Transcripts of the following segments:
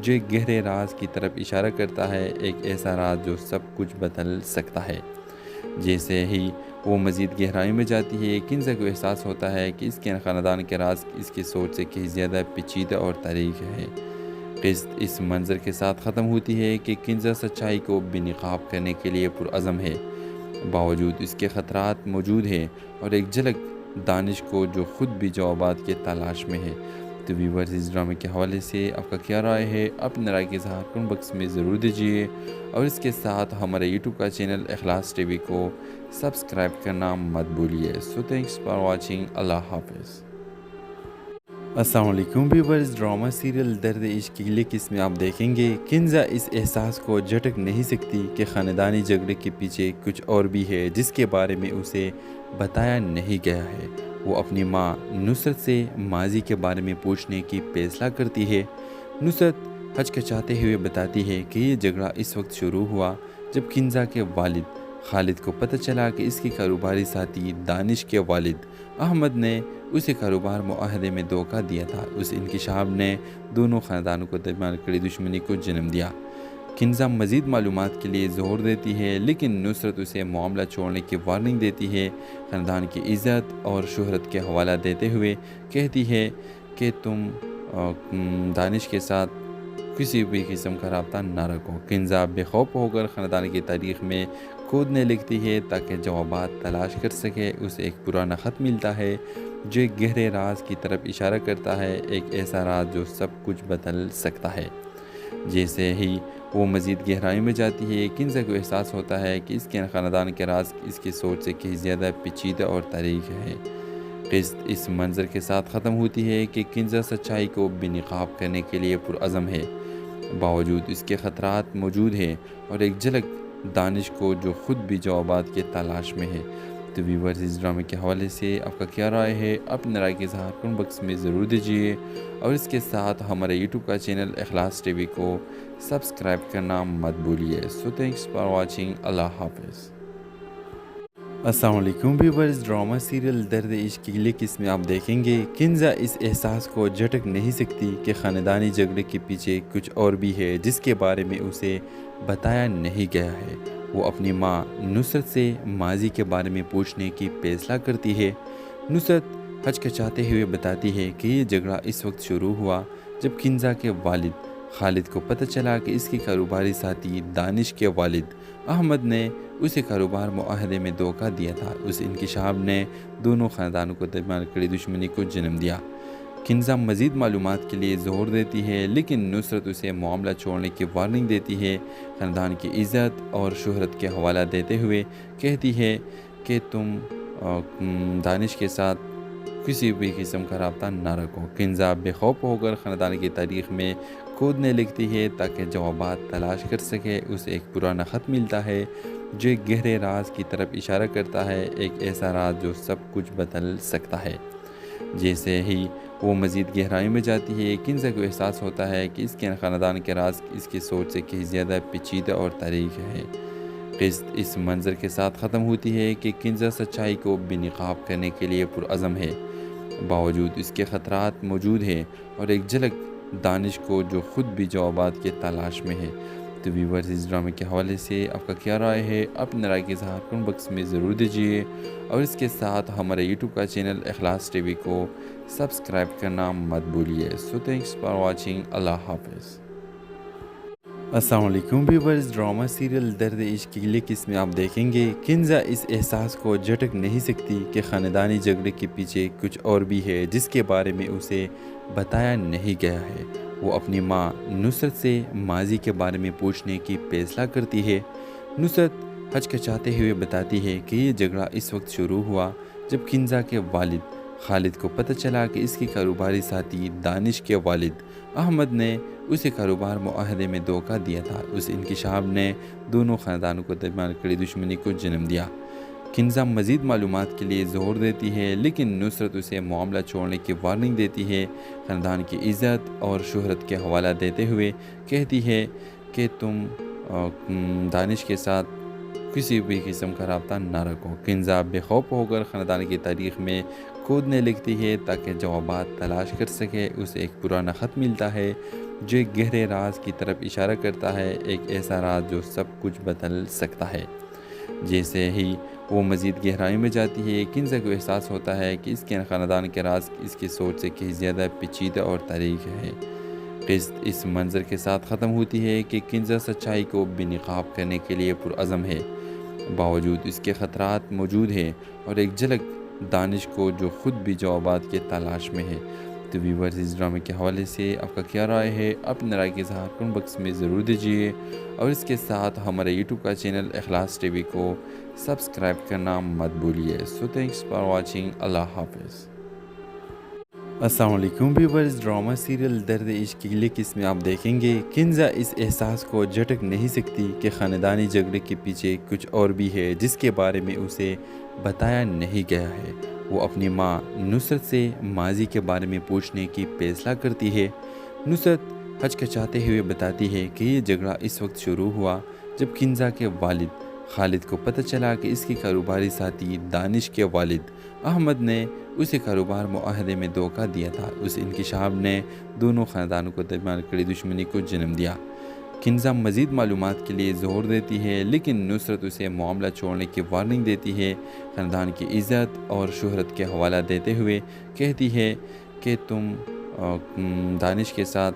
جو ایک گہرے راز کی طرف اشارہ کرتا ہے، ایک ایسا راز جو سب کچھ بدل سکتا ہے۔ جیسے ہی وہ مزید گہرائی میں جاتی ہے، کنزا کو احساس ہوتا ہے کہ اس کے خاندان کے راز اس کی سوچ سے کہیں زیادہ پیچیدہ اور تاریخ ہے۔ قسط اس منظر کے ساتھ ختم ہوتی ہے کہ کنزا سچائی کو بے نقاب کرنے کے لیے پرعزم ہے، باوجود اس کے خطرات موجود ہیں، اور ایک جھلک دانش کو جو خود بھی جوابات کے تلاش میں ہے۔ تو ویورز، اس ڈرامے کے حوالے سے آپ کا کیا رائے ہے؟ اپنے رائے کے اظہار کمنٹ باکس میں ضرور دیجیے، اور اس کے ساتھ ہمارے یوٹیوب کا چینل اخلاص ٹی وی کو سبسکرائب کرنا مت بھولیے۔ سو تھینکس فار واچنگ۔ اللہ حافظ۔ السلام علیکم ویورز، ڈرامہ سیریل درد عشق کی اگلی قسط میں آپ دیکھیں گے کنزا اس احساس کو جھٹک نہیں سکتی کہ خاندانی جھگڑے کے پیچھے کچھ اور بھی ہے جس کے بارے میں اسے بتایا نہیں گیا ہے۔ وہ اپنی ماں نصرت سے ماضی کے بارے میں پوچھنے کی فیصلہ کرتی ہے۔ نصرت ہچکچاتے ہوئے بتاتی ہے کہ یہ جھگڑا اس وقت شروع ہوا جب کنزا کے والد خالد کو پتہ چلا کہ اس کے کاروباری ساتھی دانش کے والد احمد نے اسے کاروبار معاہدے میں دھوکہ دیا تھا۔ اس انکشاف نے دونوں خاندانوں کو درمیان کڑی دشمنی کو جنم دیا۔ کنزا مزید معلومات کے لیے زور دیتی ہے، لیکن نصرت اسے معاملہ چھوڑنے کی وارننگ دیتی ہے۔ خاندان کی عزت اور شہرت کے حوالہ دیتے ہوئے کہتی ہے کہ تم دانش کے ساتھ کسی بھی قسم کا رابطہ نہ رکھو۔ کنزا بے خوف ہو کر خاندان کی تاریخ میں کودنے لگتی ہے تاکہ جوابات تلاش کر سکے۔ اسے ایک پرانا خط ملتا ہے جو ایک گہرے راز کی طرف اشارہ کرتا ہے، ایک ایسا راز جو سب کچھ بدل سکتا ہے۔ جیسے ہی وہ مزید گہرائی میں جاتی ہے، کنزا کو احساس ہوتا ہے کہ اس کے خاندان کے راز اس کی سوچ سے کہیں زیادہ پیچیدہ اور تاریخ ہے۔ قسط اس منظر کے ساتھ ختم ہوتی ہے کہ کنزا سچائی کو بے نقاب کرنے کے لیے پرعزم ہے، باوجود اس کے خطرات موجود ہیں، اور ایک جھلک دانش کو جو خود بھی جوابات کے تلاش میں ہے۔ تو ویورز، اس ڈرامے کے حوالے سے آپ کا کیا رائے ہے؟ اپنے رائے کے اظہار کمنٹ باکس میں ضرور دیجیے، اور اس کے ساتھ ہمارے یوٹیوب کا چینل اخلاص ٹی وی کو سبسکرائب کرنا مت بھولیے۔ سو تھینکس فار واچنگ۔ اللہ حافظ۔ السلام علیکم ویورز، ڈرامہ سیریل درد عشق کی اگلی قسط میں آپ دیکھیں گے کنزا اس احساس کو جھٹک نہیں سکتی کہ خاندانی جھگڑے کے پیچھے کچھ اور بھی ہے جس کے بارے میں اسے بتایا نہیں گیا ہے۔ وہ اپنی ماں نصرت سے ماضی کے بارے میں پوچھنے کی فیصلہ کرتی ہے۔ نصرت ہچکچاتے ہوئے بتاتی ہے کہ یہ جھگڑا اس وقت شروع ہوا جب کنزا کے والد خالد کو پتہ چلا کہ اس کے کاروباری ساتھی دانش کے والد احمد نے اسے کاروبار معاہدے میں دھوکہ دیا تھا۔ اس انکشاف نے دونوں خاندانوں کو درمیان کڑی دشمنی کو جنم دیا۔ کنزا مزید معلومات کے لیے زور دیتی ہے، لیکن نصرت اسے معاملہ چھوڑنے کی وارننگ دیتی ہے۔ خاندان کی عزت اور شہرت کے حوالہ دیتے ہوئے کہتی ہے کہ تم دانش کے ساتھ کسی بھی قسم کا رابطہ نہ رکھو۔ کنزا بے خوف ہو کر خاندان کی تاریخ میں کودنے لگتی ہے تاکہ جوابات تلاش کر سکے۔ اسے ایک پرانا خط ملتا ہے جو ایک گہرے راز کی طرف اشارہ کرتا ہے، ایک ایسا راز جو سب کچھ بدل سکتا ہے۔ جیسے ہی وہ مزید گہرائی میں جاتی ہے، کنزا کو احساس ہوتا ہے کہ اس کے خاندان کے راز اس کی سوچ سے کہیں زیادہ پیچیدہ اور تاریخ ہے۔ قسط اس منظر کے ساتھ ختم ہوتی ہے کہ کنزا سچائی کو بے نقاب کرنے کے لیے پرعزم ہے، باوجود اس کے خطرات موجود ہیں، اور ایک جھلک دانش کو جو خود بھی جوابات کے تلاش میں ہے۔ تو ویورز، اس ڈرامے کے حوالے سے آپ کا کیا رائے ہے؟ اپنے رائے کے اظہار کمنٹ باکس میں ضرور دیجیے، اور اس کے ساتھ ہمارے یوٹیوب کا چینل اخلاص ٹی وی کو سبسکرائب کرنا مت بھولیے۔ سو تھینکس فار واچنگ۔ اللہ حافظ۔ السلام علیکم ویورز، ڈرامہ سیریل درد عشق کی اگلی قسط میں آپ دیکھیں گے کنزا اس احساس کو جھٹک نہیں سکتی کہ خاندانی جھگڑے کے پیچھے کچھ اور بھی ہے جس کے بارے میں اسے بتایا نہیں گیا ہے۔ وہ اپنی ماں نصرت سے ماضی کے بارے میں پوچھنے کی فیصلہ کرتی ہے۔ نصرت ہچکچاتے ہوئے بتاتی ہے کہ یہ جھگڑا اس وقت شروع ہوا جب کنزا کے والد خالد کو پتہ چلا کہ اس کے کاروباری ساتھی دانش کے والد احمد نے اسے کاروبار معاہدے میں دھوکہ دیا تھا۔ اس انکشاف نے دونوں خاندانوں کو درمیان کڑی دشمنی کو جنم دیا۔ کنزا مزید معلومات کے لیے زور دیتی ہے، لیکن نصرت اسے معاملہ چھوڑنے کی وارننگ دیتی ہے۔ خاندان کی عزت اور شہرت کے حوالہ دیتے ہوئے کہتی ہے کہ تم دانش کے ساتھ کسی بھی قسم کا رابطہ نہ رکھو۔ کنزا بے خوف ہو کر خاندان کی تاریخ میں کودنے لگتی ہے تاکہ جوابات تلاش کر سکے۔ اسے ایک پرانا خط ملتا ہے جو ایک گہرے راز کی طرف اشارہ کرتا ہے، ایک ایسا راز جو سب کچھ بدل سکتا ہے۔ جیسے ہی وہ مزید گہرائی میں جاتی ہے، کنزا کو احساس ہوتا ہے کہ اس کے خاندان کے راز اس کی سوچ سے کہیں زیادہ پیچیدہ اور تاریخ ہے۔ قسط اس منظر کے ساتھ ختم ہوتی ہے کہ کنزا سچائی کو بے نقاب کرنے کے لیے پرعزم ہے، باوجود اس کے خطرات موجود ہیں اور ایک جھلک دانش کو جو خود بھی جوابات کے تلاش میں ہے۔ تو ویورز، اس ڈرامے کے حوالے سے آپ کا کیا رائے ہے؟ اپنی رائے کے اظہار کمنٹ باکس میں ضرور دیجیے، اور اس کے ساتھ ہمارے یوٹیوب کا چینل اخلاص ٹی وی کو سبسکرائب کرنا مت بھولیے۔ سو تھینکس فار واچنگ۔ اللہ حافظ۔ السلام علیکم ویورز، ڈرامہ سیریل درد عشق کی اگلی قسم میں آپ دیکھیں گے کنزا اس احساس کو جھٹک نہیں سکتی کہ خاندانی جھگڑے کے پیچھے کچھ اور بھی ہے جس کے بارے میں اسے بتایا نہیں گیا ہے۔ وہ اپنی ماں نصرت سے ماضی کے بارے میں پوچھنے کی فیصلہ کرتی ہے۔ نصرت ہچکچاتے ہوئے بتاتی ہے کہ یہ جھگڑا اس وقت شروع ہوا جب کنزا کے والد خالد کو پتہ چلا کہ اس کے کاروباری ساتھی دانش کے والد احمد نے اسے کاروبار معاہدے میں دھوکہ دیا تھا۔ اس انکشاف نے دونوں خاندانوں کو درمیان کڑی دشمنی کو جنم دیا۔ کنزا مزید معلومات کے لیے زور دیتی ہے، لیکن نصرت اسے معاملہ چھوڑنے کی وارننگ دیتی ہے۔ خاندان کی عزت اور شہرت کے حوالہ دیتے ہوئے کہتی ہے کہ تم دانش کے ساتھ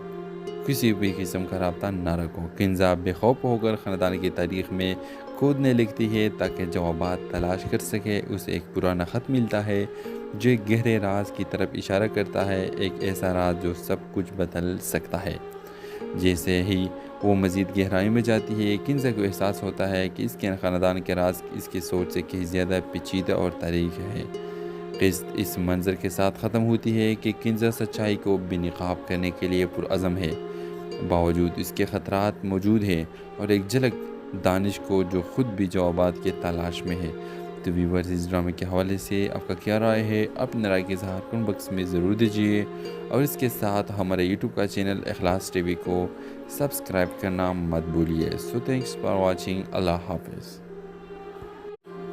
کسی بھی قسم کا رابطہ نہ رکھو۔ کنزا بے خوف ہو کر خاندان کی تاریخ میں کودنے لگتی ہے تاکہ جوابات تلاش کر سکے۔ اسے ایک پرانا خط ملتا ہے جو ایک گہرے راز کی طرف اشارہ کرتا ہے، ایک ایسا راز جو سب کچھ بدل سکتا ہے۔ جیسے ہی وہ مزید گہرائی میں جاتی ہے، کنزا کو احساس ہوتا ہے کہ اس کے خاندان کے راز اس کی سوچ سے کہیں زیادہ پیچیدہ اور تاریخ ہے۔ قسط اس منظر کے ساتھ ختم ہوتی ہے کہ کنزا سچائی کو بے نقاب کرنے کے لیے پرعزم ہے، باوجود اس کے خطرات موجود ہیں اور ایک جھلک دانش کو جو خود بھی جوابات کے تلاش میں ہے۔ تو ویورز، اس ڈرامے کے حوالے سے آپ کا کیا رائے ہے؟ اپنی رائے کے اظہار کمنٹ باکس میں ضرور دیجیے، اور اس کے ساتھ ہمارے یوٹیوب کا چینل اخلاص ٹی وی کو سبسکرائب کرنا مت بھولیے۔ سو تھینکس فار واچنگ۔ اللہ حافظ۔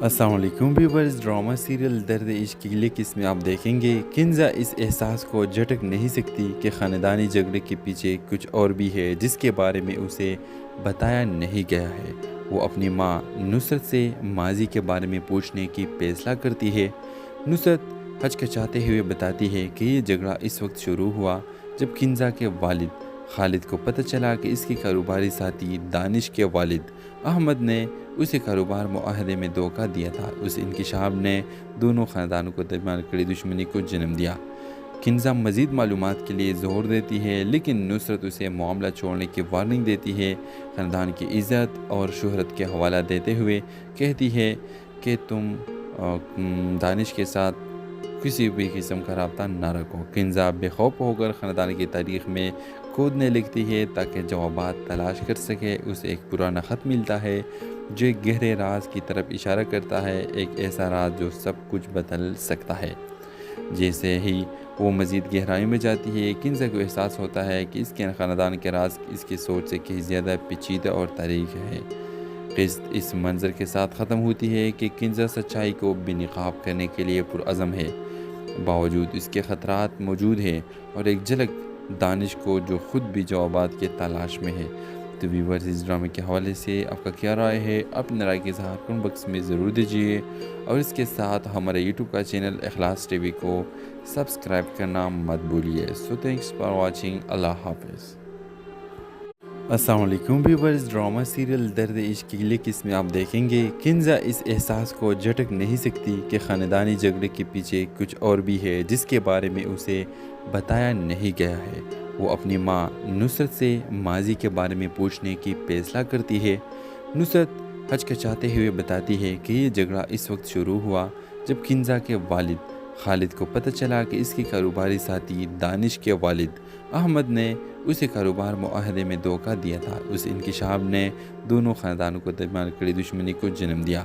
السلام علیکم ویورز، ڈرامہ سیریل درد عشق کی اگلی قسم میں آپ دیکھیں گے کنزا اس احساس کو جھٹک نہیں سکتی کہ خاندانی جھگڑے کے پیچھے کچھ اور بھی ہے جس کے بارے میں اسے بتایا نہیں گیا ہے۔ وہ اپنی ماں نصرت سے ماضی کے بارے میں پوچھنے کی فیصلہ کرتی ہے۔ نصرت ہچکچاتے ہوئے بتاتی ہے کہ یہ جھگڑا اس وقت شروع ہوا جب کنزا کے والد خالد کو پتہ چلا کہ اس کے کاروباری ساتھی دانش کے والد احمد نے اسے کاروبار معاہدے میں دھوکہ دیا تھا۔ اس انکشاف نے دونوں خاندانوں کو درمیان کڑی دشمنی کو جنم دیا۔ کنزا مزید معلومات کے لیے زور دیتی ہے، لیکن نصرت اسے معاملہ چھوڑنے کی وارننگ دیتی ہے۔ خاندان کی عزت اور شہرت کے حوالہ دیتے ہوئے کہتی ہے کہ تم دانش کے ساتھ کسی بھی قسم کا رابطہ نہ رکھو۔ کنزا بے خوف ہو کر خاندان کی تاریخ میں کودنے لگتی ہے تاکہ جوابات تلاش کر سکے۔ اسے ایک پرانا خط ملتا ہے جو ایک گہرے راز کی طرف اشارہ کرتا ہے، ایک ایسا راز جو سب کچھ بدل سکتا ہے۔ جیسے ہی وہ مزید گہرائی میں جاتی ہے، کنزا کو احساس ہوتا ہے کہ اس کے خاندان کے راز اس کی سوچ سے کہیں زیادہ پیچیدہ اور تاریخ ہے۔ قسط اس منظر کے ساتھ ختم ہوتی ہے کہ کنزا سچائی کو بے نقاب کرنے کے لیے پرعزم ہے، باوجود اس کے خطرات موجود ہیں اور ایک جھلک دانش کو جو خود بھی جوابات کے تلاش میں ہے۔ تو ویورز، اس ڈرامے کے حوالے سے آپ کا کیا رائے ہے؟ اپنی رائے کے اظہار کمنٹ باکس میں ضرور دیجیے، اور اس کے ساتھ ہمارے یوٹیوب کا چینل اخلاص ٹی وی کو سبسکرائب کرنا مت بھولیے۔ سو تھینکس فار واچنگ۔ اللہ حافظ۔ السلام علیکم ویورز، ڈرامہ سیریل درد عشق کی اگلی قسم میں آپ دیکھیں گے کنزا اس احساس کو جھٹک نہیں سکتی کہ خاندانی جھگڑے کے پیچھے کچھ اور بھی ہے جس کے بارے میں اسے بتایا نہیں گیا ہے۔ وہ اپنی ماں نصرت سے ماضی کے بارے میں پوچھنے کی فیصلہ کرتی ہے۔ نصرت ہچکچاتے ہوئے بتاتی ہے کہ یہ جھگڑا اس وقت شروع ہوا جب کنزا کے والد خالد کو پتہ چلا کہ اس کے کاروباری ساتھی دانش کے والد احمد نے اسے کاروبار معاہدے میں دھوکہ دیا تھا۔ اس انکشاف نے دونوں خاندانوں کو درمیان کڑی دشمنی کو جنم دیا۔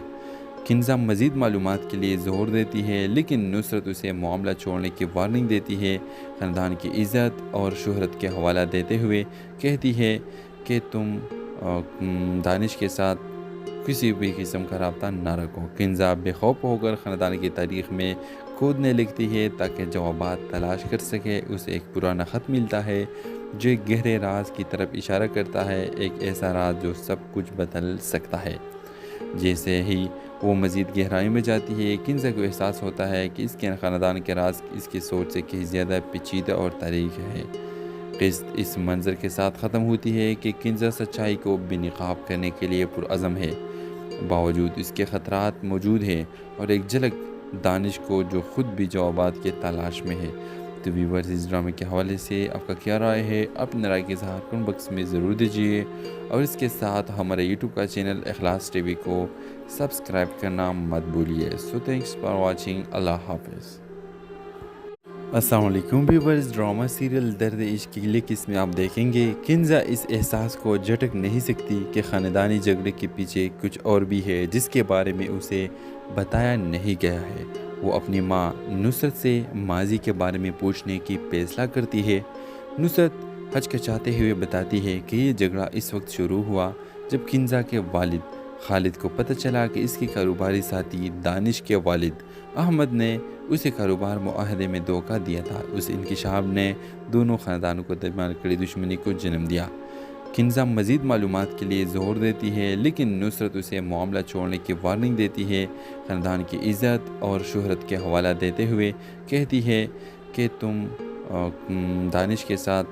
کنزا مزید معلومات کے لیے زور دیتی ہے، لیکن نصرت اسے معاملہ چھوڑنے کی وارننگ دیتی ہے۔ خاندان کی عزت اور شہرت کے حوالہ دیتے ہوئے کہتی ہے کہ تم دانش کے ساتھ किसी भी किस्म का रब्ता न रखो। किंजा बेखौफ होकर ख़ानदान की तारीख़ में कूदने लगती है ताकि जवाबात तलाश कर सके। उसे एक पुराना ख़त मिलता है जो एक गहरे राज की तरफ इशारा करता है, एक ऐसा राज जो सब कुछ बदल सकता है। जैसे ही वो मज़ीद गहराई में जाती है, किंजा को एहसास होता है कि इसके ख़ानदान के राज इसकी सोच से कहीं ज़्यादा पेचीदा और तारीख़ है। क़िस्त इस मंज़र के साथ ख़त्म होती है कि किंजा सच्चाई को बेनकाब करने के लिए पुरअज़म है, बावजूद इसके ख़तरात मौजूद हैं और एक झलक दानिश को जो ख़ुद भी जवाबात के तलाश में है। तो व्यूअर्स, इस ड्रामे के हवाले से आपका क्या राय है? अपने राय के इज़हार कमेंट बॉक्स में ज़रूर दीजिए और इसके साथ हमारे यूट्यूब का चैनल इखलास टीवी को सब्सक्राइब करना मत भूलिए। So thanks for watching. अल्लाह हाफ़िज़। अस्सलाम वालेकुम व्यूअर्स, ड्रामा सीरियल दर्द इश्क की अगली किस्त में आप देखेंगे किंजा इस एहसास को झटक नहीं सकती कि ख़ानदानी झगड़े के पीछे कुछ और भी है जिसके बारे में उसे बताया नहीं गया है। वो अपनी माँ नुसरत से माजी के बारे में पूछने की फैसला करती है। नुसरत हचकचाते हुए बताती है कि ये झगड़ा इस वक्त शुरू हुआ जब किंजा के वालिद खालिद को पता चला कि इसके कारोबारी साथी दानिश के वालिद अहमद ने उसे कारोबार मुआहदे में धोखा दिया था। उस इंकिशाफ ने दोनों ख़ानदानों को दरमियान कड़ी दुश्मनी को जन्म दिया। किंजा मज़ीद मालूमात के लिए ज़ोर देती है, लेकिन नुसरत उसे मामला छोड़ने की वार्निंग देती है। ख़ानदान की इज़्ज़त और शोहरत के हवाला देते हुए कहती है कि तुम दानिश के साथ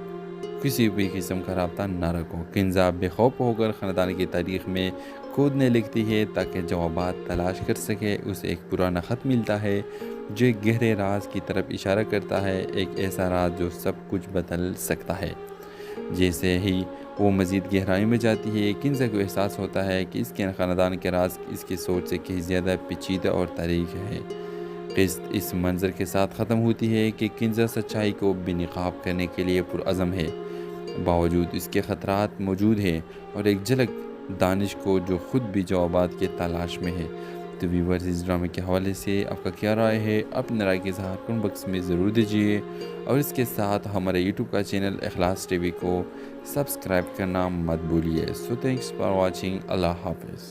किसी भी किस्म का रब्ता न रखो। किंजा बेखौफ होकर ख़ानदान की तारीख़ में कूदने लगती है ताकि जवाबात तलाश कर सके। उसे एक पुराना ख़त मिलता है जो एक गहरे राज की तरफ इशारा करता है, एक ऐसा राज जो सब कुछ बदल सकता है। जैसे ही वो मज़ीद गहराई में जाती है, किंजा को एहसास होता है कि इसके ख़ानदान के राज इसकी सोच से कहीं ज़्यादा पेचीदा और तारीख़ है। क़िस्त इस मंज़र के साथ ख़त्म होती है कि किंजा सच्चाई को बेनकाब करने के लिए पुरअज़म है, बावजूद इसके ख़तरात मौजूद हैं और एक झलक दानिश को जो ख़ुद भी जवाबात के तलाश में है। तो व्यूअर्स, इस ड्रामे के हवाले से आपका क्या राय है? अपने राय के इज़हार कमेंट बॉक्स में ज़रूर दीजिए और इसके साथ हमारे यूट्यूब का चैनल इखलास टीवी को सब्सक्राइब करना मत भूलिए। So thanks for watching. अल्लाह हाफ़िज़।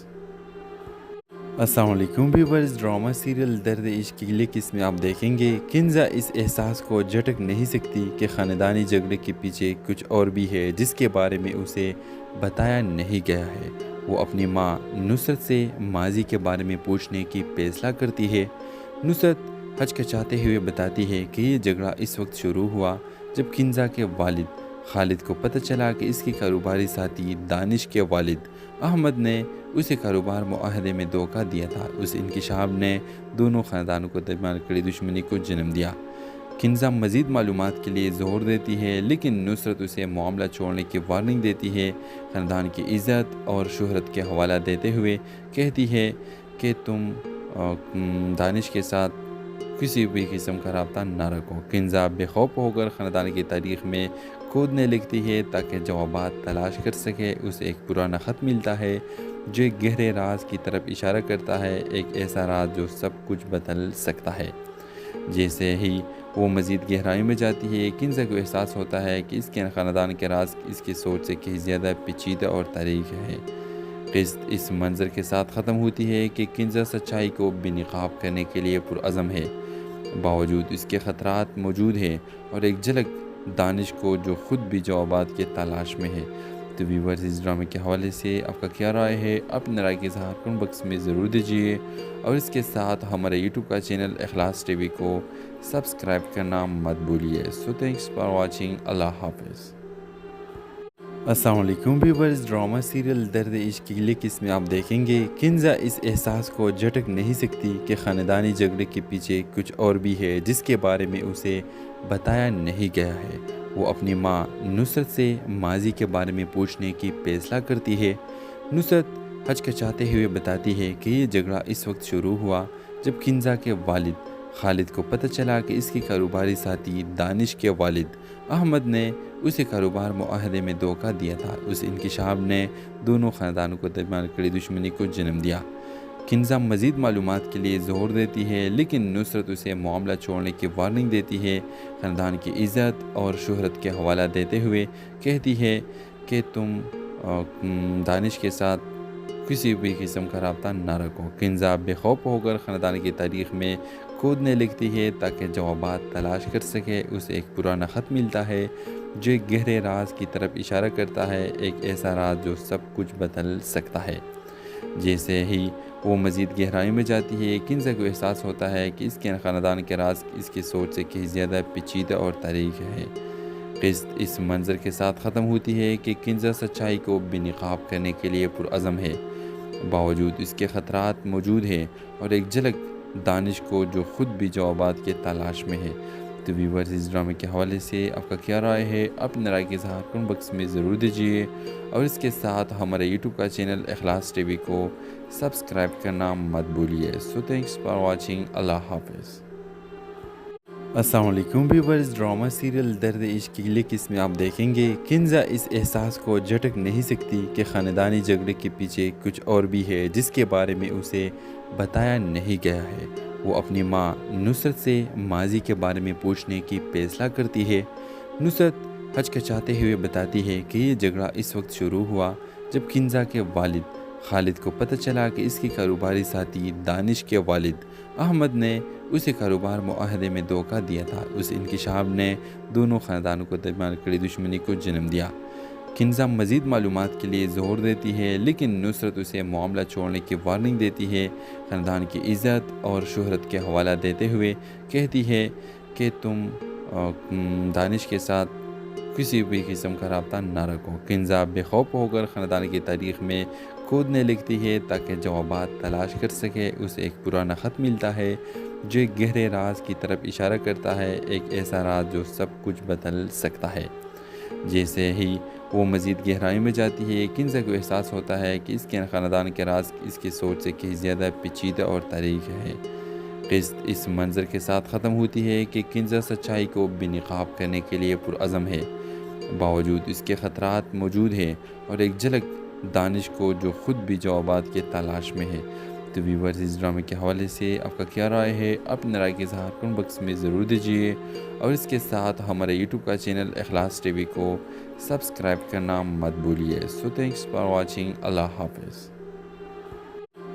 अस्सलाम वालेकुम व्यूअर्स, ड्रामा सीरियल दर्द इश्क की अगली किस्त में आप देखेंगे किंजा इस एहसास को झटक नहीं सकती कि ख़ानदानी झगड़े के पीछे कुछ और भी है जिसके बारे में उसे बताया नहीं गया है। वो अपनी माँ नुसरत से माजी के बारे में पूछने की फैसला करती है। नुसरत हचकचाते हुए बताती है कि ये झगड़ा इस वक्त शुरू हुआ जब किंजा के वालिद खालिद को पता चला कि इसके कारोबारी साथी दानिश के वालिद अहमद ने उसे कारोबार मुआहदे में धोखा दिया था। उस इंकिशाफ ने दोनों ख़ानदानों को दरमियान कड़ी दुश्मनी को जन्म दिया। किंजा मज़ीद मालूमात के लिए ज़ोर देती है, लेकिन नुसरत उसे मामला छोड़ने की वार्निंग देती है। ख़ानदान की इज़्ज़त और शोहरत के हवाला देते हुए कहती है कि तुम दानिश के साथ किसी भी किस्म का रब्ता न रखो। किंजा बेखौफ होकर ख़ानदान की तारीख़ में कूदने लगती है ताकि जवाबात तलाश कर सके। उसे एक पुराना ख़त मिलता है जो एक गहरे राज की तरफ इशारा करता है, एक ऐसा राज जो सब कुछ बदल सकता है। जैसे ही वो मज़ीद गहराई में जाती है, किंजा को एहसास होता है कि इसके ख़ानदान के राज इसकी सोच से कहीं ज़्यादा पेचीदा और तारीख़ है। क़िस्त इस मंज़र के साथ ख़त्म होती है कि किंजा सच्चाई को बेनकाब करने के लिए पुरअज़म है, बावजूद इसके ख़तरात मौजूद हैं और एक झलक दानिश को जो ख़ुद भी जवाबात के तलाश में है। तो व्यूअर्स, इस ड्रामे के हवाले से आपका क्या राय है? अपने राय के इज़हार कमेंट बॉक्स में ज़रूर दीजिए और इसके साथ हमारे यूट्यूब का चैनल इखलास टीवी को सब्सक्राइब करना मत भूलिए। So thanks for watching. अल्लाह हाफ़िज़। अस्सलाम वालेकुम व्यूअर्स, ड्रामा सीरियल दर्द इश्क की अगली किस्त में आप देखेंगे किंजा इस एहसास को झटक नहीं सकती कि ख़ानदानी झगड़े के पीछे कुछ और भी है जिसके बारे में उसे बताया नहीं गया है। वो अपनी माँ नुसरत से माजी के बारे में पूछने की फैसला करती है। नुसरत हचकचाते हुए बताती है कि ये झगड़ा इस वक्त शुरू हुआ जब किंजा के वालिद खालिद को पता चला कि इसके कारोबारी साथी दानिश के वालिद अहमद ने उसे कारोबार मुआहदे में धोखा दिया था। उस इंकिशाफ ने दोनों ख़ानदानों को दरमियान कड़ी दुश्मनी को जन्म दिया। किंजा मज़ीद मालूमात के लिए ज़ोर देती है, लेकिन नुसरत उसे मामला छोड़ने की वार्निंग देती है। ख़ानदान की इज़्ज़त और शोहरत के हवाला देते हुए कहती है कि तुम दानिश के साथ किसी भी किस्म का रब्ता न रखो। किंजा बेखौफ होकर ख़ानदान की तारीख़ में कूदने लगती है ताकि जवाबात तलाश कर सके। उसे एक पुराना ख़त मिलता है जो एक गहरे राज की तरफ इशारा करता है, एक ऐसा राज जो सब कुछ बदल सकता है। जैसे ही वो मज़ीद गहराई में जाती है, किंजा को एहसास होता है कि इसके ख़ानदान के राज इसकी सोच से कहीं ज़्यादा पेचीदा और तारीख़ है। क़िस्त इस मंज़र के साथ ख़त्म होती है कि किंजा सच्चाई को बेनकाब करने के लिए पुरअज़म है, बावजूद इसके ख़तरात मौजूद हैं और एक झलक दानिश को जो ख़ुद भी जवाबात के तलाश में है। तो व्यूअर्स, इस ड्रामे के हवाले से आपका क्या राय है? अपनी राय के इज़हार कमेंट बॉक्स में ज़रूर दीजिए और इसके साथ हमारे यूट्यूब का चैनल इखलास टीवी को सब्सक्राइब करना मत भूलिए। So thanks for watching. अल्लाह हाफ़िज़। अस्सलाम वालेकुम व्यूअर्स, ड्रामा सीरियल दर्द इश्क की अगली किस्म में आप देखेंगे किंजा इस एहसास को झटक नहीं सकती कि ख़ानदानी झगड़े के पीछे कुछ और भी है जिसके बारे में उसे बताया नहीं गया है। वो अपनी माँ नुसरत से माजी के बारे में पूछने की फैसला करती है। नुसरत हचकचाते हुए बताती है कि ये झगड़ा इस वक्त शुरू हुआ जब किंजा के वालिद खालिद को पता चला कि इसके कारोबारी साथी दानिश के वालिद अहमद ने उसे कारोबार मुआहदे में धोखा दिया था। उस इंकिशाफ ने दोनों ख़ानदानों को दरमियान कड़ी दुश्मनी को जन्म दिया। किंजा मज़ीद मालूमात के लिए ज़ोर देती है, लेकिन नुसरत उसे मामला छोड़ने की वार्निंग देती है। ख़ानदान की इज़्ज़त और शोहरत के हवाला देते हुए कहती है कि तुम दानिश के साथ किसी भी किस्म का रब्ता न रखो। किंजा बेखौफ होकर ख़ानदान की तारीख़ में कूदने लगती है ताकि जवाबात तलाश कर सके। उसे एक पुराना ख़त मिलता है जो एक गहरे राज की तरफ इशारा करता है, एक ऐसा राज जो सब कुछ बदल सकता है। जैसे ही वो मज़ीद गहराई में जाती है, किंजा को एहसास होता है कि इसके ख़ानदान के राज इसकी सोच से कहीं ज़्यादा पेचीदा और तारीख़ है। क़िस्त इस मंज़र के साथ ख़त्म होती है कि किंजा सच्चाई को बेनकाब करने के लिए पुरअज़म है, बावजूद इसके ख़तरात मौजूद हैं और एक झलक दानिश को जो ख़ुद भी जवाबात के तलाश में है। तो व्यूअर्स, इस ड्रामे के हवाले से आपका क्या राय है? अपनी राय के इज़हार कमेंट बॉक्स में ज़रूर दीजिए और इसके साथ हमारे यूट्यूब का चैनल इखलास टीवी को सब्सक्राइब करना मत भूलिए। So thanks for watching. अल्लाह हाफ़िज़।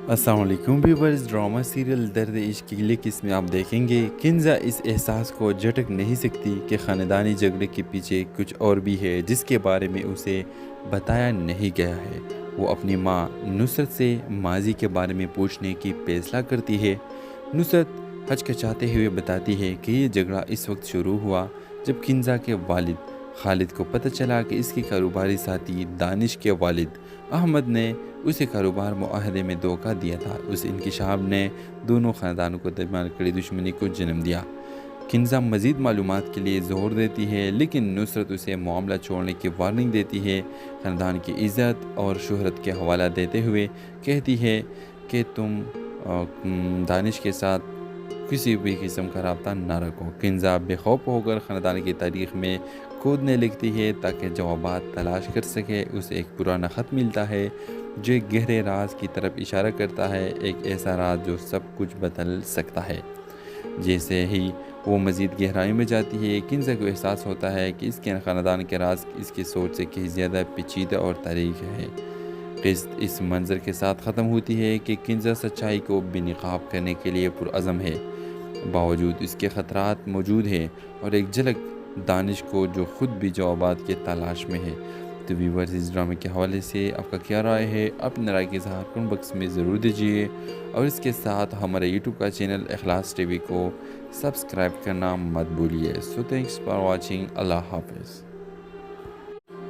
अस्सलाम वालेकुम व्यूअर्स, ड्रामा सीरियल दर्द इश्क की अगली किस्म में आप देखेंगे किंजा इस एहसास को झटक नहीं सकती कि ख़ानदानी झगड़े के पीछे कुछ और भी है जिसके बारे में उसे बताया नहीं गया है। वो अपनी माँ नुसरत से माजी के बारे में पूछने की फैसला करती है। नुसरत हचकचाते हुए बताती है कि ये झगड़ा इस वक्त शुरू हुआ जब किंजा के वालिद खालिद को पता चला कि इसके कारोबारी साथी दानिश के वालिद अहमद ने उसे कारोबार मुआहदे में धोखा दिया था। उस इंकिशाफ ने दोनों ख़ानदानों को दरमियान कड़ी दुश्मनी को जन्म दिया। किंजा मज़ीद मालूमात के लिए ज़ोर देती है, लेकिन नुसरत उसे मामला छोड़ने की वार्निंग देती है। ख़ानदान की इज़्ज़त और शोहरत के हवाला देते हुए कहती है कि तुम दानिश के साथ किसी भी किस्म का रब्ता न रखो। किंजा बेखौफ होकर ख़ानदान की तारीख़ में कूदने लगती है ताकि जवाबात तलाश कर सके। उसे एक पुराना ख़त मिलता है जो एक गहरे राज की तरफ इशारा करता है, एक ऐसा राज जो सब कुछ बदल सकता है। जैसे ही वो मज़ीद गहराई में जाती है, किंजा को एहसास होता है कि इसके ख़ानदान के राज इसकी सोच से कहीं ज़्यादा पेचीदा और तारीख़ है। क़िस्त इस मंज़र के साथ ख़त्म होती है कि किंजा सच्चाई को बेनकाब करने के लिए पुरअज़म है, बावजूद इसके ख़तरात मौजूद हैं और एक झलक दानिश को जो ख़ुद भी जवाबात के तलाश में है। तो व्यूअर्स, इस ड्रामे के हवाले से आपका क्या राय है? अपनी राय के इज़हार कमेंट बॉक्स में ज़रूर दीजिए और इसके साथ हमारे यूट्यूब का चैनल इखलास टीवी को सब्सक्राइब करना मत भूलिए। So thanks for watching. अल्लाह हाफ़िज़।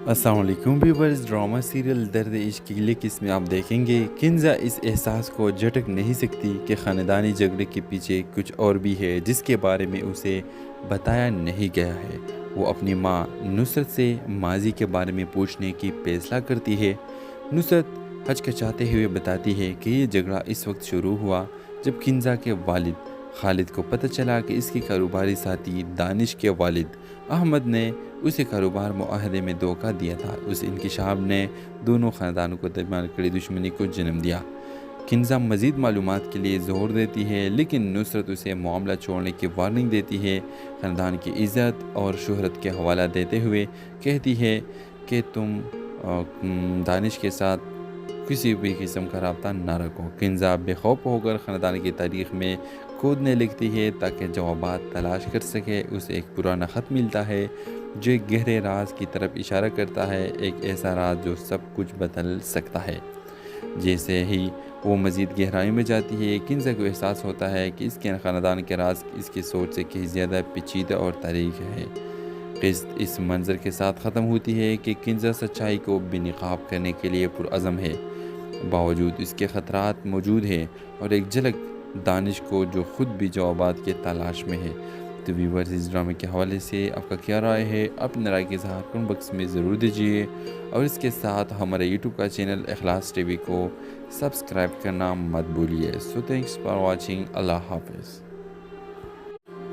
अस्सलाम वालेकुम व्यूअर्स, ड्रामा सीरियल दर्द इश्क की अगली किस्म में आप देखेंगे किंजा इस एहसास को झटक नहीं सकती कि ख़ानदानी झगड़े के पीछे कुछ और भी है जिसके बारे में उसे बताया नहीं गया है। वो अपनी माँ नुसरत से माजी के बारे में पूछने की फैसला करती है। नुसरत हचकचाते हुए बताती है कि ये झगड़ा इस वक्त शुरू हुआ जब किंजा के वालिद खालिद को पता चला कि इसके कारोबारी साथी दानिश के वालिद अहमद ने उसे कारोबार मुआहदे में धोखा दिया था। उस इंकिशाफ ने दोनों ख़ानदानों को दरमियान कड़ी दुश्मनी को जन्म दिया। किंजा मज़ीद मालूमात के लिए ज़ोर देती है, लेकिन नुसरत उसे मामला छोड़ने की वार्निंग देती है। ख़ानदान की इज़्ज़त और शोहरत के हवाला देते हुए कहती है कि तुम दानिश के साथ किसी भी किस्म का रब्ता न रखो। किंजा बेखौफ होकर ख़ानदान की तारीख़ में कूदने लगती है ताकि जवाबात तलाश कर सके। उसे एक पुराना ख़त मिलता है जो एक गहरे राज की तरफ इशारा करता है, एक ऐसा राज जो सब कुछ बदल सकता है। जैसे ही वो मज़ीद गहराई में जाती है, किंजा को एहसास होता है कि इसके ख़ानदान के राज इसकी सोच से कहीं ज़्यादा पेचीदा और तारीख़ है। क़िस्त इस मंज़र के साथ ख़त्म होती है कि किंजा सच्चाई को बेनकाब करने के लिए पुरअज़म है, बावजूद इसके ख़तरात मौजूद हैं और एक झलक दानिश को जो ख़ुद भी जवाबात के तलाश में है। तो व्यूअर्स, इस ड्रामे के हवाले से आपका क्या राय है? अपने राय के इज़हार कमेंट बॉक्स में ज़रूर दीजिए और इसके साथ हमारे यूट्यूब का चैनल इखलास टीवी को सब्सक्राइब करना मत भूलिए। So thanks for watching. अल्लाह हाफ़िज़।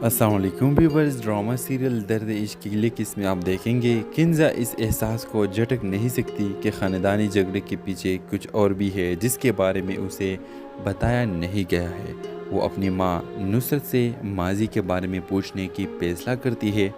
अस्सलाम वालेकुम व्यूअर्स, ड्रामा सीरियल दर्द इश्क की अगली किस्त में आप देखेंगे किंजा इस एहसास को झटक नहीं सकती कि ख़ानदानी झगड़े के पीछे कुछ और भी है जिसके बारे में उसे बताया नहीं गया है। वो अपनी माँ नुसरत से माजी के बारे में पूछने की फैसला करती है।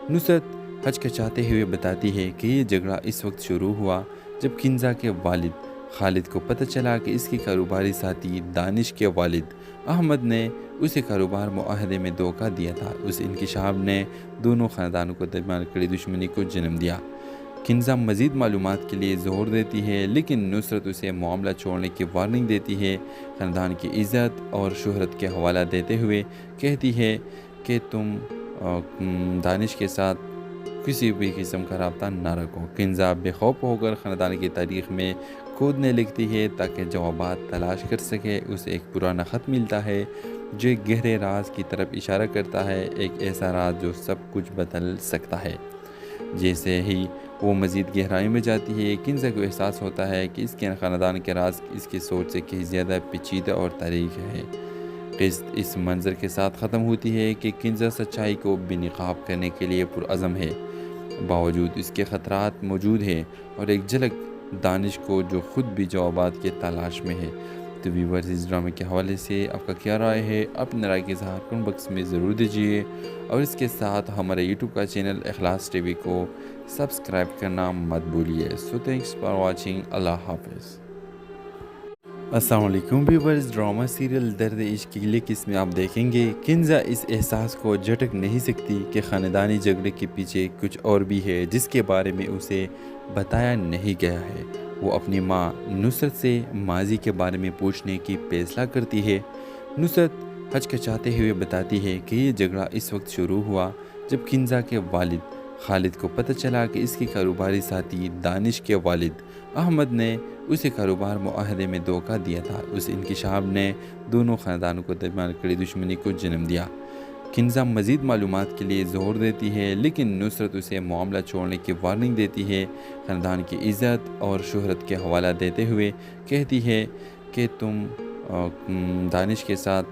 नुसरत हचकचाते हुए बताती है कि ये झगड़ा इस वक्त शुरू हुआ जब किंजा के वालिद खालिद को पता चला कि इसके कारोबारी साथी दानिश के वालिद अहमद ने उसे कारोबार मुआहदे में धोखा दिया था। उस इंकिशाफ ने दोनों ख़ानदानों को दरमियान कड़ी दुश्मनी को जन्म दिया। किंजा मज़ीद मालूमात के लिए ज़ोर देती है, लेकिन नुसरत उसे मामला छोड़ने की वार्निंग देती है। ख़ानदान की इज़्ज़त और शोहरत के हवाला देते हुए कहती है कि तुम दानिश के साथ किसी भी किस्म का रब्ता न रखो। किंजा बेखौफ होकर ख़ानदान की तारीख़ में कूदने लगती है ताकि जवाबात तलाश कर सके। उसे एक पुराना ख़त मिलता है जो एक गहरे राज की तरफ इशारा करता है, एक ऐसा राज जो सब कुछ बदल सकता है। जैसे ही वो मज़ीद गहराई में जाती है, किंजा को एहसास होता है कि इसके ख़ानदान के राज इसकी सोच से कहीं ज़्यादा पेचीदा और तारीख़ है। क़िस्त इस मंज़र के साथ ख़त्म होती है कि किंजा सच्चाई को बेनकाब करने के लिए पुरअज़म है, बावजूद इसके ख़तरात मौजूद हैं और एक झलक दानिश को जो ख़ुद भी जवाबात के तलाश में है। तो व्यूअर्स, इस ड्रामे के हवाले से आपका क्या राय है? अपने राय के इज़हार कमेंट बॉक्स में ज़रूर दीजिए और इसके साथ हमारे यूट्यूब का चैनल इखलास टीवी को सब्सक्राइब करना मत भूलिए। So thanks for watching. अल्लाह हाफ़िज़। अस्सलाम वालेकुम व्यूअर्स, ड्रामा सीरियल दर्द इश्क की अगली किस्त में आप देखेंगे किंजा इस एहसास को झटक नहीं सकती कि ख़ानदानी झगड़े के पीछे कुछ और भी है जिसके बारे में उसे बताया नहीं गया है। वो अपनी माँ नुसरत से माजी के बारे में पूछने की फैसला करती है। नुसरत हचकचाते हुए बताती है कि ये झगड़ा इस वक्त शुरू हुआ जब किंजा के वालिद खालिद को पता चला कि इसके कारोबारी साथी दानिश के वालिद अहमद ने उसे कारोबार मुआहदे में धोखा दिया था। उस इंकिशाफ ने दोनों ख़ानदानों को दरमियान कड़ी दुश्मनी को जन्म दिया। किंजा मज़ीद मालूमात के लिए ज़ोर देती है, लेकिन नुसरत उसे मामला छोड़ने की वार्निंग देती है। ख़ानदान की इज़्ज़त और शोहरत के हवाला देते हुए कहती है कि तुम दानिश के साथ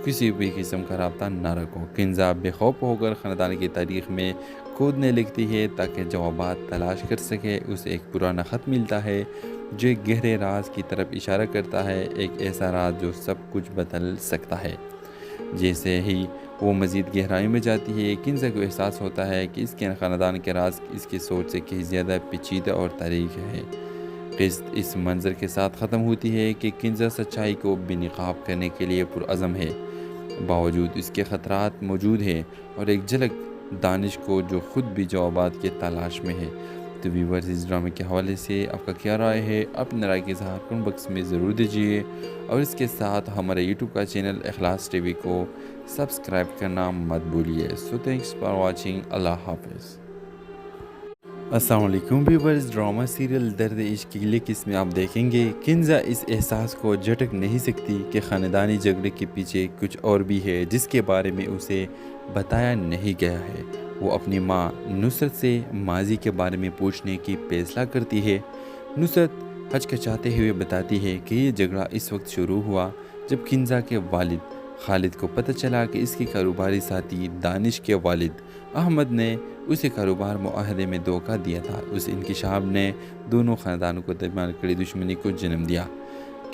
किसी भी किस्म का रब्ता न रखो। किंजा बेखौफ होकर ख़ानदान की तारीख़ में कूदने लगती है ताकि जवाबात तलाश कर सके। उसे एक पुराना ख़त मिलता है जो एक गहरे राज की तरफ इशारा करता है, एक ऐसा राज जो सब कुछ बदल सकता है। जैसे ही वो मज़ीद गहराई में जाती है, किंजा को एहसास होता है कि इसके ख़ानदान के राज इसकी सोच से कहीं ज़्यादा पेचीदा और तारीख़ है। क़िस्त इस मंज़र के साथ ख़त्म होती है कि किंजा सच्चाई को बेनकाब करने के लिए पुरअज़म है, बावजूद इसके ख़तरात मौजूद हैं और एक झलक दानिश को जो ख़ुद भी जवाबात के तलाश में है। तो व्यूअर्स, इस ड्रामे के हवाले से आपका क्या राय है? अपने राय के इज़हार कमेंट बॉक्स में ज़रूर दीजिए और इसके साथ हमारे यूट्यूब का चैनल इखलास टीवी को सब्सक्राइब करना मत भूलिए। So thanks for watching. अल्लाह हाफ़िज़। अस्सलाम वालेकुम व्यूअर्स, ड्रामा सीरियल दर्द इश्क की अगली किस्त में आप देखेंगे किंजा इस एहसास को झटक नहीं सकती कि ख़ानदानी झगड़े के पीछे कुछ और भी है जिसके बारे में उसे बताया नहीं गया है। वो अपनी माँ नुसरत से माजी के बारे में पूछने की फैसला करती है। नुसरत हचकचाते हुए बताती है कि ये झगड़ा इस वक्त शुरू हुआ जब किंजा के वालिद खालिद को पता चला कि इसके कारोबारी साथी दानिश के वालिद अहमद ने उसे कारोबार मुआहदे में धोखा दिया था। उस इंकिशाफ ने दोनों ख़ानदानों को दरमियान कड़ी दुश्मनी को जन्म दिया।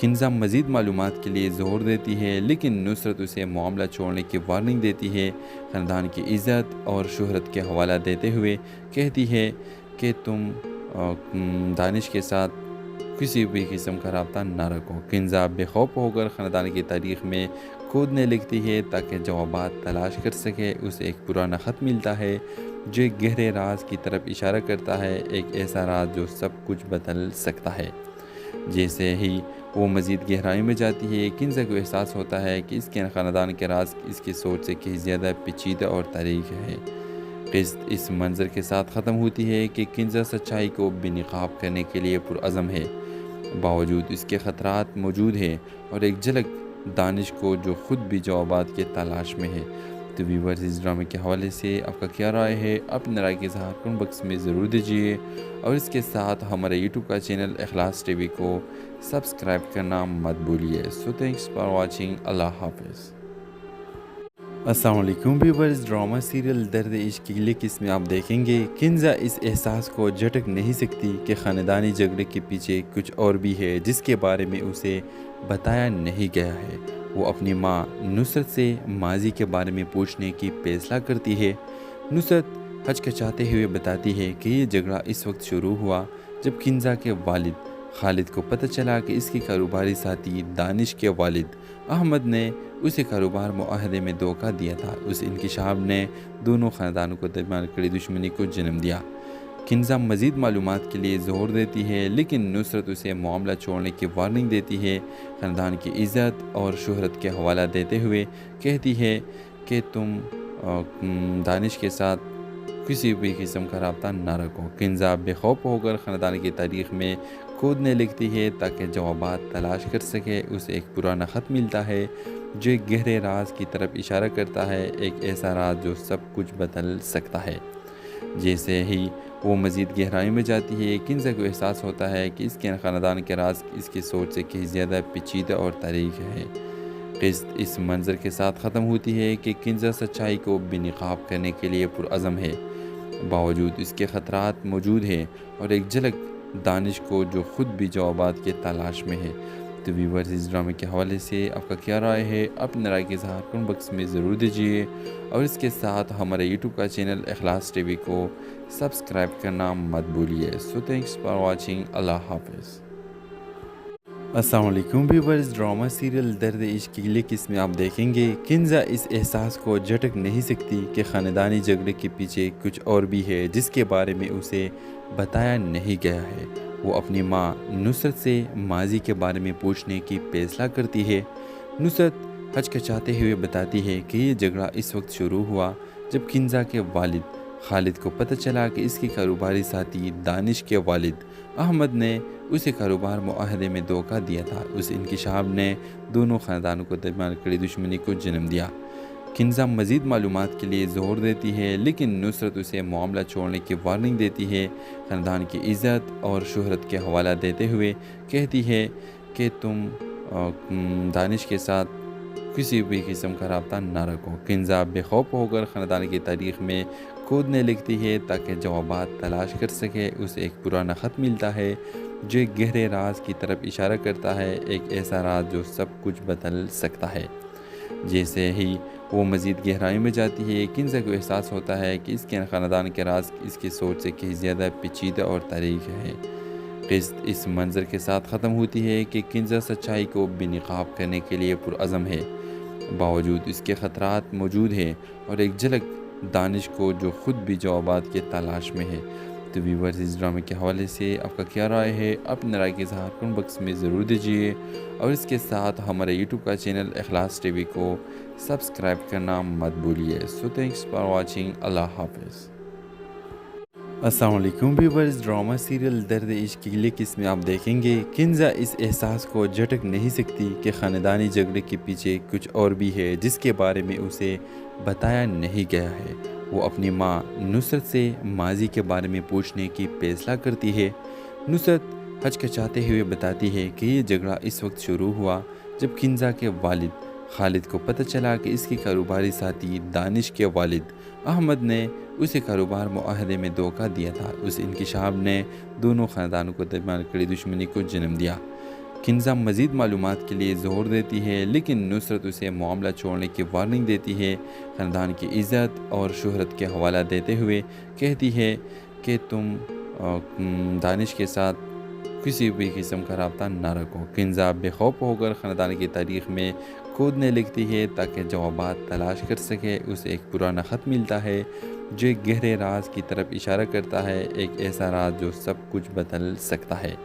किंजा मज़ीद मालूमात के लिए ज़ोर देती है, लेकिन नुसरत उसे मामला छोड़ने की वार्निंग देती है। ख़ानदान की इज़्ज़त और शोहरत के हवाला देते हुए कहती है कि तुम दानिश के साथ किसी भी किस्म का रब्ता न रखो। किंजा बेखौफ होकर ख़ानदान की तारीख़ में कूदने लगती है ताकि जवाबात तलाश कर सके। उसे एक पुराना ख़त मिलता है जो एक गहरे राज की तरफ इशारा करता है, एक ऐसा राज जो सब कुछ बदल सकता है। जैसे ही वो मज़ीद गहराई में जाती है, किंजा को एहसास होता है कि इसके ख़ानदान के राज इसकी सोच से कहीं ज़्यादा पेचीदा और तारीख़ है। क़िस्त इस मंज़र के साथ ख़त्म होती है कि किंजा सच्चाई को बेनकाब करने के लिए पुरअज़म है, बावजूद इसके ख़तरात मौजूद हैं और एक झलक दानिश को जो ख़ुद भी जवाबात के तलाश में है। तो व्यूअर्स, इस ड्रामे के हवाले से आपका क्या राय है? अपनी राय के इज़हार कमेंट बॉक्स में ज़रूर दीजिए और इसके साथ हमारे यूट्यूब का चैनल इखलास टीवी को सब्सक्राइब करना मत भूलिए। So thanks for watching. अल्लाह हाफ़िज़। अस्सलाम वालेकुम व्यूअर्स, ड्रामा सीरियल दर्द इश्क की अगली किस्म में आप देखेंगे किंजा इस एहसास को झटक नहीं सकती कि ख़ानदानी झगड़े के पीछे कुछ और भी है जिसके बारे में उसे बताया नहीं गया है। वो अपनी माँ नुसरत से माजी के बारे में पूछने की फैसला करती है। नुसरत हचकचाते हुए बताती है कि ये झगड़ा इस वक्त शुरू हुआ जब किंजा के वालिद खालिद को पता चला कि इसके कारोबारी साथी दानिश के वालिद अहमद ने उसे कारोबार मुआहदे में धोखा दिया था। उस इंकिशाफ ने दोनों ख़ानदानों को दरमियान कड़ी दुश्मनी को जन्म दिया। किंजा मज़ीद मालूमात के लिए ज़ोर देती है, लेकिन नुसरत उसे मामला छोड़ने की वार्निंग देती है। ख़ानदान की इज़्ज़त और शोहरत के हवाला देते हुए कहती है कि तुम दानिश के साथ किसी भी किस्म का रब्ता न रखो। किंजा बेखौफ होकर ख़ानदान की तारीख़ में कूदने लगती है ताकि जवाबात तलाश कर सके। उसे एक पुराना ख़त मिलता है जो एक गहरे राज की तरफ इशारा करता है, एक ऐसा राज जो सब कुछ बदल सकता है। जैसे ही वो मज़ीद गहराई में जाती है, किंजा को एहसास होता है कि इसके ख़ानदान के राज इसकी सोच से कहीं ज़्यादा पेचीदा और तारीख़ है। क़िस्त इस मंज़र के साथ ख़त्म होती है कि किंजा सच्चाई को बेनकाब करने के लिए पुरअज़म है, बावजूद इसके ख़तरात मौजूद हैं और एक झलक दानिश को जो ख़ुद भी जवाबात के तलाश में है। तो व्यूअर्स, इस ड्रामे के हवाले से आपका क्या राय है? अपनी राय के इज़हार कमेंट बॉक्स में ज़रूर दीजिए और इसके साथ हमारे यूट्यूब का चैनल इखलास टीवी को सब्सक्राइब करना मत भूलिए। So thanks for watching. अल्लाह हाफ़िज़। अस्सलाम वालेकुम व्यूअर्स, ड्रामा सीरियल दर्द इश्क की अगली किस्म में आप देखेंगे किंजा इस एहसास को झटक नहीं सकती कि ख़ानदानी झगड़े के पीछे कुछ और भी है जिसके बारे में उसे बताया नहीं गया है। वो अपनी माँ नुसरत से माजी के बारे में पूछने की फैसला करती है। नुसरत हचकचाते हुए बताती है कि ये झगड़ा इस वक्त शुरू हुआ जब किंजा के वालिद खालिद को पता चला कि इसके कारोबारी साथी दानिश के वालिद अहमद ने उसे कारोबार मुआहदे में धोखा दिया था। उस इंकिशाफ ने दोनों ख़ानदानों को दरमियान कड़ी दुश्मनी को जन्म दिया। किंजा मज़ीद मालूमात के लिए ज़ोर देती है, लेकिन नुसरत उसे मामला छोड़ने की वार्निंग देती है। ख़ानदान की इज़्ज़त और शोहरत के हवाला देते हुए कहती है कि तुम दानिश के साथ किसी भी किस्म का रब्ता न रखो। किंजा बेखौफ होकर ख़ानदान की तारीख़ में कूदने लगती है ताकि जवाबात तलाश कर सके। उसे एक पुराना ख़त मिलता है जो एक गहरे राज की तरफ इशारा करता है, एक ऐसा राज जो सब कुछ बदल सकता है। जैसे ही वो मज़ीद गहराई में जाती है, किंजा को एहसास होता है कि इसके ख़ानदान के राज इसकी सोच से कहीं ज़्यादा पेचीदा और तारीख़ है। क़िस्त इस मंज़र के साथ ख़त्म होती है कि किंजा सच्चाई को बेनकाब करने के लिए पुरअज़म है, बावजूद इसके ख़तरात मौजूद हैं और एक झलक दानिश को जो ख़ुद भी जवाबात के तलाश में है। तो व्यूअर्स, इस ड्रामे के हवाले से आपका क्या राय है? अपनी राय के इज़हार कमेंट बॉक्स में ज़रूर दीजिए और इसके साथ हमारे यूट्यूब का चैनल इखलास टीवी को सब्सक्राइब करना मत भूलिए। So thanks for watching. अल्लाह हाफ़िज़। अस्सलाम वालेकुम व्यूअर्स, ड्रामा सीरियल दर्द इश्क की अगली किस्म में आप देखेंगे किंजा इस एहसास को झटक नहीं सकती कि ख़ानदानी झगड़े के पीछे कुछ और भी है जिसके बारे में उसे बताया नहीं गया है। वो अपनी माँ नुसरत से माजी के बारे में पूछने की फैसला करती है। नुसरत हचकचाते हुए बताती है कि ये झगड़ा इस वक्त शुरू हुआ जब किंजा के वालिद खालिद को पता चला कि इसके कारोबारी साथी दानिश के वालिद अहमद ने उसे कारोबार मुआहदे में धोखा दिया था। उस इंकिशाफ ने दोनों ख़ानदानों को दरमियान कड़ी दुश्मनी को जन्म दिया। किंजा मज़ीद मालूमात के लिए ज़ोर देती है, लेकिन नुसरत उसे मामला छोड़ने की वार्निंग देती है। ख़ानदान की इज़्ज़त और शोहरत के हवाला देते हुए कहती है कि तुम दानिश के साथ किसी भी किस्म का रब्ता न रखो। किंजा बेखौफ होकर ख़ानदान की तारीख़ में कूदने लगती है ताकि जवाबात तलाश कर सके। उसे एक पुराना ख़त मिलता है जो एक गहरे राज की तरफ इशारा करता है, एक ऐसा राज जो सब कुछ बदल सकता है।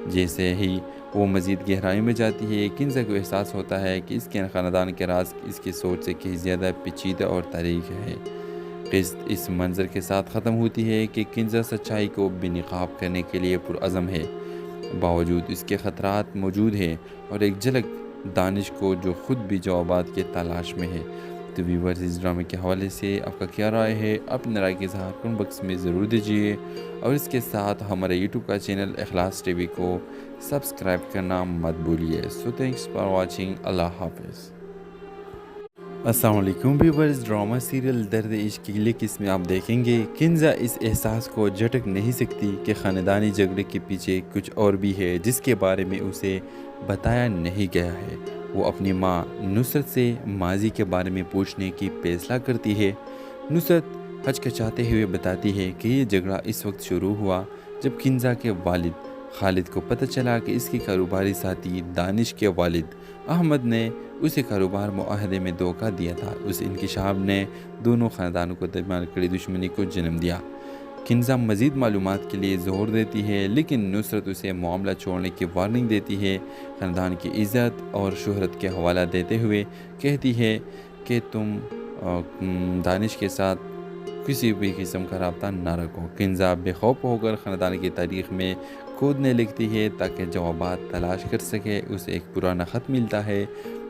जैसे ही वो मज़ीद गहराई में जाती है, किंजा को एहसास होता है कि इसके ख़ानदान के राज इसकी सोच से कहीं ज़्यादा पेचीदा और तारीख़ है। क़िस्त इस मंज़र के साथ ख़त्म होती है कि किंजा सच्चाई को बेनकाब करने के लिए पुरअज़म है, बावजूद इसके ख़तरात मौजूद हैं और एक झलक दानिश को जो ख़ुद भी जवाबात के तलाश में है। तो व्यूअर्स, इस ड्रामे के हवाले से आपका क्या राय है? अपने राय के इज़हार कमेंट बॉक्स में ज़रूर दीजिए और इसके साथ हमारे यूट्यूब का चैनल इखलास टीवी को सब्सक्राइब करना मत भूलिए। So thanks for watching. अल्लाह हाफ़िज़। अस्सलाम वालेकुम व्यूअर्स, ड्रामा सीरियल दर्द इश्क की अगली किस्त में आप देखेंगे किंजा इस एहसास को झटक नहीं सकती कि ख़ानदानी झगड़े के पीछे कुछ और भी है जिसके बारे में उसे बताया नहीं गया है। वो अपनी माँ नुसरत से माजी के बारे में पूछने की फैसला करती है। नुसरत हचकचाते हुए बताती है कि ये झगड़ा इस वक्त शुरू हुआ जब किंजा के वालिद खालिद को पता चला कि इसके कारोबारी साथी दानिश के वालिद अहमद ने उसे कारोबार मुआहदे में धोखा दिया था। उस इंकिशाफ ने दोनों ख़ानदानों को दरमियान कड़ी दुश्मनी को जन्म दिया। किंजा मज़ीद मालूमात के लिए ज़ोर देती है, लेकिन नुसरत उसे मामला छोड़ने की वार्निंग देती है। ख़ानदान की इज़्ज़त और शोहरत के हवाला देते हुए कहती है कि तुम दानिश के साथ किसी भी किस्म का रब्ता न रखो। किंजा बेखौफ होकर ख़ानदान की तारीख़ में कूदने लगती है ताकि जवाबात तलाश कर सके। उसे एक पुराना ख़त मिलता है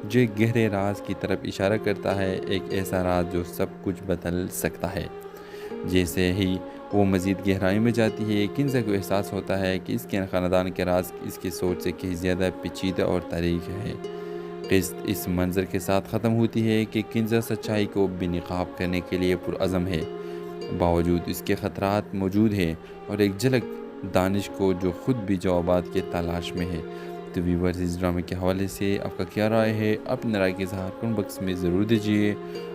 जो एक गहरे राज की तरफ इशारा करता है, एक ऐसा राज जो सब कुछ बदल सकता है। जैसे ही वो मज़ीद गहराई में जाती है, किंजा को एहसास होता है कि इसके ख़ानदान के राज इसकी सोच से कहीं ज़्यादा पेचीदा और तारीख़ है। क़िस्त इस मंज़र के साथ ख़त्म होती है कि किंजा सच्चाई को बेनकाब करने के लिए पुरअज़म है, बावजूद इसके ख़तरात मौजूद हैं और एक झलक दानिश को जो ख़ुद भी जवाबात के तलाश में है। तो व्यूअर्स, इस ड्रामे के हवाले से आपका क्या राय है? अपने राय के इज़हार कमेंट बॉक्स में ज़रूर दीजिए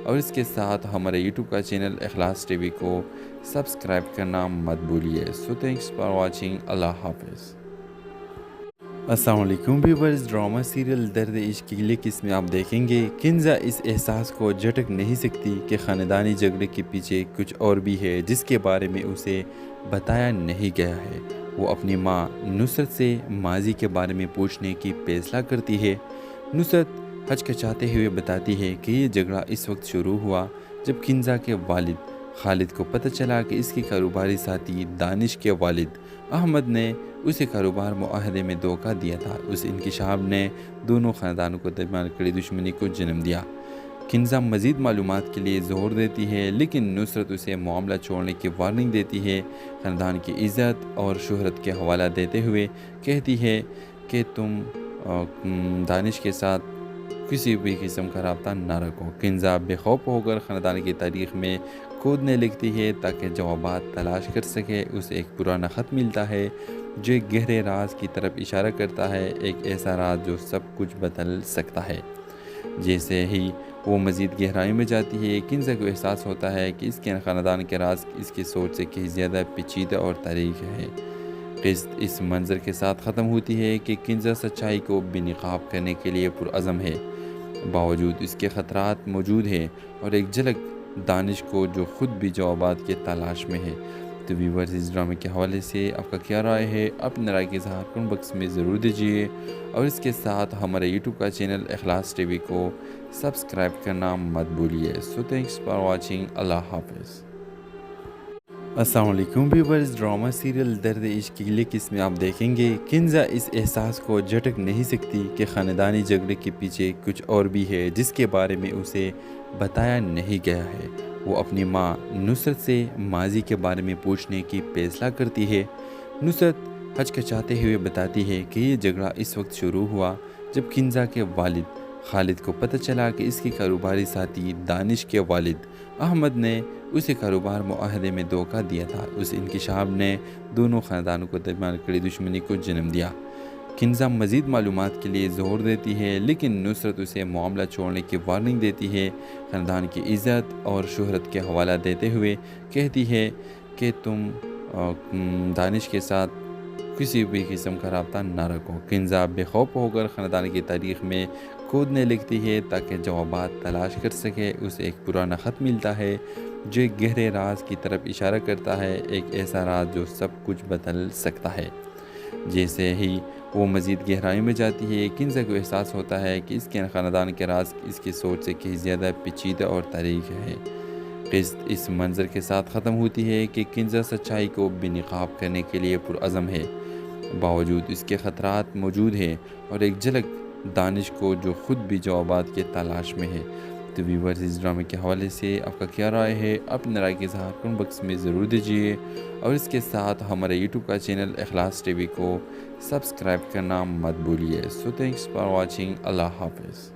और इसके साथ हमारे यूट्यूब का चैनल इखलास टीवी को सब्सक्राइब करना मत भूलिए। So thanks for watching. अल्लाह हाफ़िज़। अस्सलाम वालेकुम व्यूअर्स, ड्रामा सीरियल दर्द इश्क की अगली किस्त में आप देखेंगे किंजा इस एहसास को झटक नहीं सकती कि ख़ानदानी झगड़े के पीछे कुछ और भी है जिसके बारे में उसे बताया नहीं गया है। वो अपनी माँ नुसरत से माजी के बारे में पूछने की फैसला करती है। नुसरत हचकचाते हुए बताती है कि ये झगड़ा इस वक्त शुरू हुआ जब किंजा के वालिद खालिद को पता चला कि इसके कारोबारी साथी दानिश के वालिद अहमद ने उसे कारोबार मुआहदे में धोखा दिया था। उस इंकिशाफ ने दोनों ख़ानदानों को दरमियान कड़ी दुश्मनी को जन्म दिया। किंजा मज़ीद मालूमात के लिए ज़ोर देती है, लेकिन नुसरत उसे मामला छोड़ने की वार्निंग देती है। ख़ानदान की इज़्ज़त और शोहरत के हवाला देते हुए कहती है कि तुम दानिश के साथ किसी भी किस्म का रब्ता न रखो। किंजा बेखौफ होकर ख़ानदान की तारीख़ में कूदने लगती है ताकि जवाबात तलाश कर सके। उसे एक पुराना ख़त मिलता है जो एक गहरे राज की तरफ इशारा करता है, एक ऐसा राज जो सब कुछ बदल सकता है। जैसे ही वो मज़ीद गहराई में जाती है, किंजा को एहसास होता है कि इसके ख़ानदान के राज इसकी सोच से कहीं ज़्यादा पेचीदा और तारीख़ है। क़िस्त इस मंज़र के साथ ख़त्म होती है कि किंजा सच्चाई को बेनकाब करने के लिए पुरअज़म है, बावजूद इसके ख़तरात मौजूद हैं और एक झलक दानिश को जो ख़ुद भी जवाबात के तलाश में है। तो व्यूअर्स, इस ड्रामे के हवाले से आपका क्या राय है? अपने राय के इज़हार कमेंट बॉक्स में ज़रूर दीजिए और इसके साथ हमारे यूट्यूब का चैनल इखलास टीवी को सब्सक्राइब करना मत भूलिए। So thanks for watching. अल्लाह हाफ़िज़। अस्सलाम वालेकुम व्यूअर्स, ड्रामा सीरियल दर्द इश्क की अगली किस्त में आप देखेंगे किंजा इस एहसास को झटक नहीं सकती कि ख़ानदानी झगड़े के पीछे कुछ और भी है जिसके बारे में उसे बताया नहीं गया है। वो अपनी माँ नुसरत से माजी के बारे में पूछने की फैसला करती है। नुसरत हचकचाते हुए बताती है कि ये झगड़ा इस वक्त शुरू हुआ जब किंजा के वालिद खालिद को पता चला कि इसके कारोबारी साथी दानिश के वालिद अहमद ने उसे कारोबार मुआहदे में धोखा दिया था। उस इंकिशाफ ने दोनों ख़ानदानों को दरमियान कड़ी दुश्मनी को जन्म दिया। किंजा मज़ीद मालूमात के लिए ज़ोर देती है, लेकिन नुसरत उसे मामला छोड़ने की वार्निंग देती है। ख़ानदान की इज़्ज़त और शोहरत के हवाला देते हुए कहती है कि तुम दानिश के साथ किसी भी किस्म का रब्ता ना रखो। किंजा बेखौफ होकर ख़ानदान की तारीख़ में कूदने लगती है ताकि जवाबात तलाश कर सके। उसे एक पुराना ख़त मिलता है जो एक गहरे राज की तरफ इशारा करता है, एक ऐसा राज जो सब कुछ बदल सकता है। जैसे ही वो मज़ीद गहराई में जाती है, किंजा को एहसास होता है कि इसके ख़ानदान के राज इसकी सोच से कहीं ज़्यादा पेचीदा और तारीख़ है। क़िस्त इस मंज़र के साथ ख़त्म होती है कि किंजा सच्चाई को बेनकाब करने के लिए पुरअज़म है, बावजूद इसके ख़तरात मौजूद हैं और एक झलक दानिश को जो ख़ुद भी जवाबात के तलाश में है। तो व्यूअर्स, इस ड्रामे के हवाले से आपका क्या राय है? अपनी राय के इज़हार कमेंट बॉक्स में ज़रूर दीजिए और इसके साथ हमारे यूट्यूब का चैनल इखलास टीवी को सब्सक्राइब करना मत भूलिए। So thanks for watching. अल्लाह हाफ़िज़।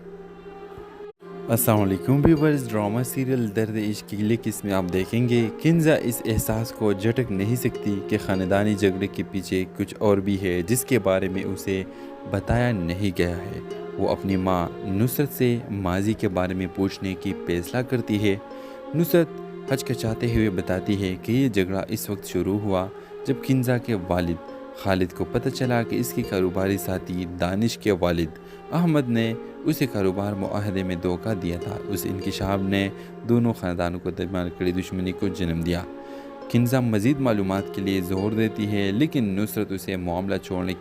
अस्सलाम वालेकुम व्यूअर्स, ड्रामा सीरियल दर्द इश्क की अगली किस्म में आप देखेंगे किंजा इस एहसास को झटक नहीं सकती कि ख़ानदानी झगड़े के पीछे कुछ और भी है जिसके बारे में उसे बताया नहीं गया है। वो अपनी माँ नुसरत से माजी के बारे में पूछने की फैसला करती है। नुसरत हचकचाते हुए बताती है कि ये झगड़ा इस वक्त शुरू हुआ जब किंजा के वालिद खालिद को पता चला कि इसके कारोबारी साथी दानिश के वालिद अहमद ने उसे कारोबार मुआहदे में धोखा दिया था। उस इंकिशाफ ने दोनों ख़ानदानों को दरमियान कड़ी दुश्मनी को जन्म दिया। किंजा मज़ीद मालूमात के लिए ज़ोर देती है, लेकिन नुसरत उसे मामला छोड़ने